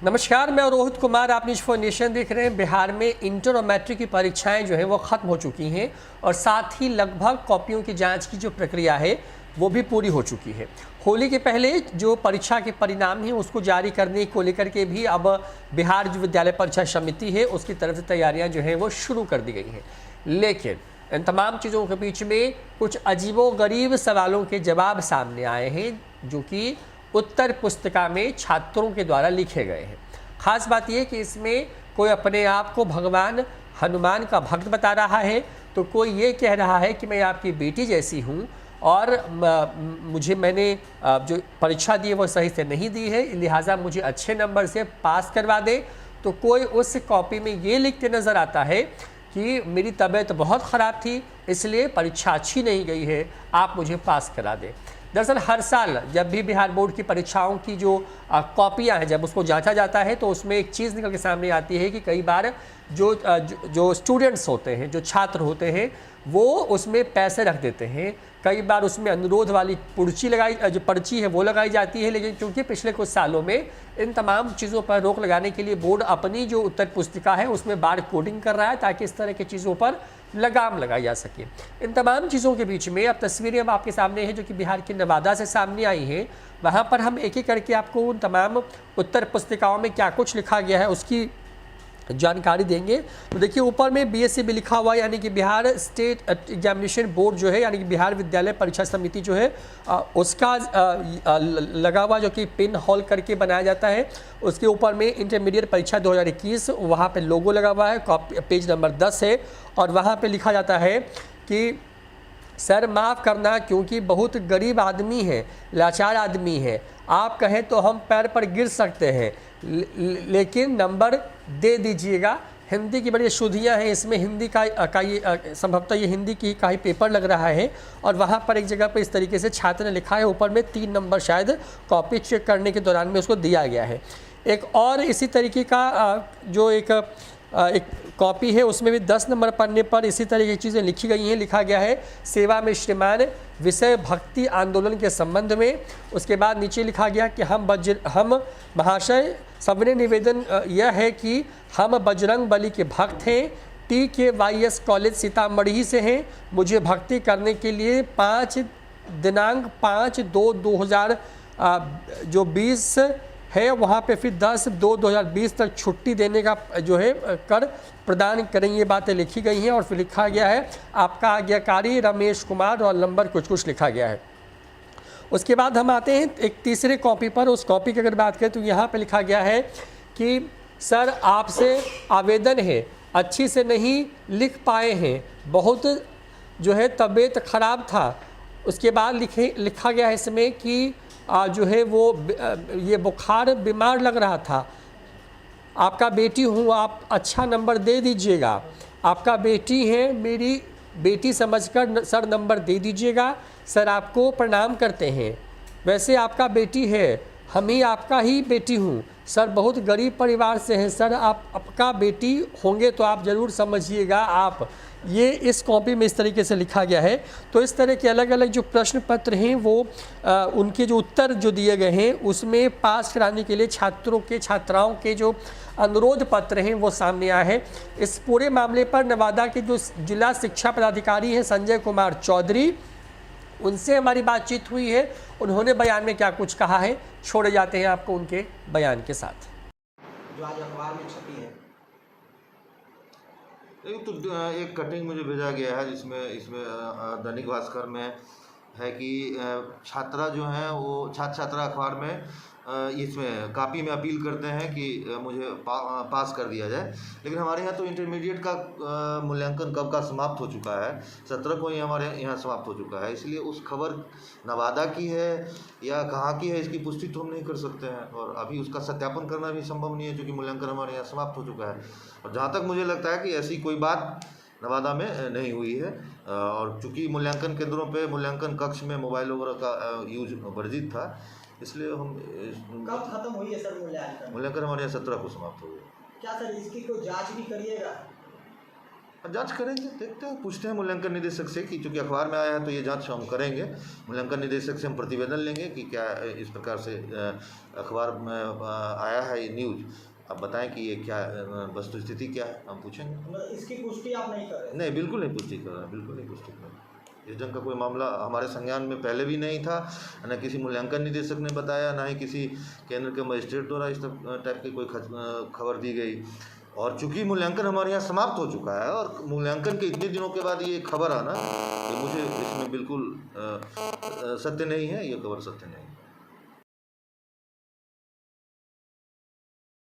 नमस्कार, मैं रोहित कुमार, आप न्यूज़ फॉर नेशन देख रहे हैं। बिहार में इंटर और मैट्रिक की परीक्षाएं जो है वो ख़त्म हो चुकी हैं और साथ ही लगभग कॉपियों की जांच की जो प्रक्रिया है वो भी पूरी हो चुकी है। होली के पहले जो परीक्षा के परिणाम हैं उसको जारी करने को लेकर के भी अब बिहार जो विद्यालय परीक्षा समिति है उसकी तरफ से तैयारियाँ जो हैं वो शुरू कर दी गई हैं। लेकिन इन तमाम चीज़ों के बीच में कुछ अजीबोगरीब सवालों के जवाब सामने आए हैं जो कि उत्तर पुस्तिका में छात्रों के द्वारा लिखे गए हैं। खास बात यह कि इसमें कोई अपने आप को भगवान हनुमान का भक्त बता रहा है, तो कोई ये कह रहा है कि मैं आपकी बेटी जैसी हूँ और मैंने जो परीक्षा दी है वो सही से नहीं दी है, लिहाजा मुझे अच्छे नंबर से पास करवा दे। तो कोई उस कॉपी में ये लिखते नज़र आता है कि मेरी तबीयत बहुत ख़राब थी इसलिए परीक्षा अच्छी नहीं गई है, आप मुझे पास करा दें। दरअसल हर साल जब भी बिहार बोर्ड की परीक्षाओं की जो कॉपियाँ हैं जब उसको जांचा जाता है तो उसमें एक चीज़ निकल के सामने आती है कि कई बार जो स्टूडेंट्स होते हैं, जो छात्र होते हैं, वो उसमें पैसे रख देते हैं। कई बार उसमें अनुरोध वाली जो पर्ची है वो लगाई जाती है। लेकिन क्योंकि पिछले कुछ सालों में इन तमाम चीज़ों पर रोक लगाने के लिए बोर्ड अपनी जो उत्तर पुस्तिका है उसमें बार कोडिंग कर रहा है ताकि इस तरह की चीज़ों पर लगाम लगाई जा सके। इन तमाम चीज़ों के बीच में अब तस्वीरें अब आपके सामने हैं जो कि बिहार के नवादा से सामने आई हैं। वहाँ पर हम एक एक करके आपको उन तमाम उत्तर पुस्तिकाओं में क्या कुछ लिखा गया है उसकी जानकारी देंगे। तो देखिए ऊपर में BSc भी लिखा हुआ है, यानी कि बिहार स्टेट एग्जामिनेशन बोर्ड जो है, यानी कि बिहार विद्यालय परीक्षा समिति जो है उसका लगा हुआ, जो कि पिन होल करके बनाया जाता है। उसके ऊपर में इंटरमीडिएट परीक्षा 2021 वहाँ पे लोगो लगा हुआ है, पेज नंबर 10 है और वहाँ पे लिखा जाता है कि सर माफ़ करना क्योंकि बहुत गरीब आदमी है, लाचार आदमी है, आप कहें तो हम पैर पर गिर सकते हैं लेकिन नंबर दे दीजिएगा। हिंदी की बड़ी शुद्धियाँ हैं इसमें, हिंदी का ये संभवतः ये हिंदी की का ही पेपर लग रहा है। और वहाँ पर एक जगह पर इस तरीके से छात्र ने लिखा है, ऊपर में 3 नंबर शायद कॉपी चेक करने के दौरान में उसको दिया गया है। एक और इसी तरीके का जो एक कॉपी है उसमें भी 10 नंबर पन्ने पर इसी तरह की चीज़ें लिखी गई हैं। लिखा गया है सेवा में श्रीमान, विषय भक्ति आंदोलन के संबंध में। उसके बाद नीचे लिखा गया कि हम महाशय सबने निवेदन यह है कि हम बजरंग बली के भक्त हैं, TKYS कॉलेज सीतामढ़ी से हैं, मुझे भक्ति करने के लिए दिनांक 5/2/2020 है वहाँ पे फिर 10/2/2020 तक छुट्टी देने का जो है कर प्रदान करें, ये बातें लिखी गई हैं। और फिर लिखा गया है आपका आज्ञाकारी रमेश कुमार, रोल नंबर कुछ लिखा गया है। उसके बाद हम आते हैं एक तीसरे कॉपी पर। उस कॉपी की अगर बात करें तो यहाँ पे लिखा गया है कि सर आपसे आवेदन है, अच्छी से नहीं लिख पाए हैं, बहुत जो है तबीयत ख़राब था। उसके बाद लिखा गया है इसमें कि जो है वो ये बुखार बीमार लग रहा था, आपका बेटी हूँ, आप अच्छा नंबर दे दीजिएगा, आपका बेटी है, मेरी बेटी समझकर सर नंबर दे दीजिएगा, सर आपको प्रणाम करते हैं, वैसे आपका बेटी है, हम ही आपका ही बेटी हूँ, सर बहुत गरीब परिवार से हैं, सर आप आपका बेटी होंगे तो आप ज़रूर समझिएगा आप। ये इस कॉपी में इस तरीके से लिखा गया है। तो इस तरह के अलग अलग जो प्रश्न पत्र हैं वो उनके जो उत्तर जो दिए गए हैं उसमें पास कराने के लिए छात्राओं के जो अनुरोध पत्र हैं वो सामने आए हैं। इस पूरे मामले पर नवादा के जो जिला शिक्षा पदाधिकारी हैं संजय कुमार चौधरी, उनसे हमारी बातचीत हुई है। उन्होंने बयान में क्या कुछ कहा है, छोड़े जाते हैं आपको उनके बयान के साथ। जो आज अखबार में छपी है एक कटिंग मुझे भेजा गया है जिसमें दैनिक भास्कर में है कि छात्रा जो हैं वो छात्रा अखबार में इसमें कॉपी में अपील करते हैं कि मुझे पास कर दिया जाए। लेकिन हमारे यहाँ तो इंटरमीडिएट का मूल्यांकन कब का समाप्त हो चुका है, 17 को ही हमारे यहाँ समाप्त हो चुका है। इसलिए उस खबर नवादा की है या कहाँ की है इसकी पुष्टि तो हम नहीं कर सकते हैं और अभी उसका सत्यापन करना भी संभव नहीं है क्योंकि मूल्यांकन हमारे यहाँ समाप्त हो चुका है। और जहाँ तक मुझे लगता है कि ऐसी कोई बात नवादा में नहीं हुई है और चूँकि मूल्यांकन केंद्रों पे मूल्यांकन कक्ष में मोबाइल वगैरह का यूज वर्जित था, इसलिए हम कब खत्म हुई है सर मूल्यांकन? मूल्यांकन हमारे यहाँ 17 को समाप्त हो गया। क्या सर इसकी कोई जांच भी करिएगा? जांच करेंगे, देखते हैं, पूछते हैं मूल्यांकन निदेशक से कि चूँकि अखबार में आया है तो ये जांच हम करेंगे। मूल्यांकन निदेशक से हम प्रतिवेदन लेंगे कि क्या इस प्रकार से अखबार में आया है ये न्यूज़, आप बताएं कि ये क्या वस्तु स्थिति क्या है, हम पूछेंगे। मतलब इसकी पुष्टि आप नहीं कर रहे? नहीं, बिल्कुल नहीं पुष्टि कर रहे हैं, बिल्कुल नहीं पुष्टि कर रहे हैं। इस ढंग का कोई मामला हमारे संज्ञान में पहले भी नहीं था, न किसी मूल्यांकन निदेशक ने बताया, ना ही किसी केंद्र के मजिस्ट्रेट द्वारा इस टाइप की कोई खबर दी गई। और चूंकि मूल्यांकन हमारे यहाँ समाप्त हो चुका है और मूल्यांकन के इतने दिनों के बाद ये खबर आना, ये मुझे इसमें बिल्कुल सत्य नहीं है, ये खबर सत्य नहीं है।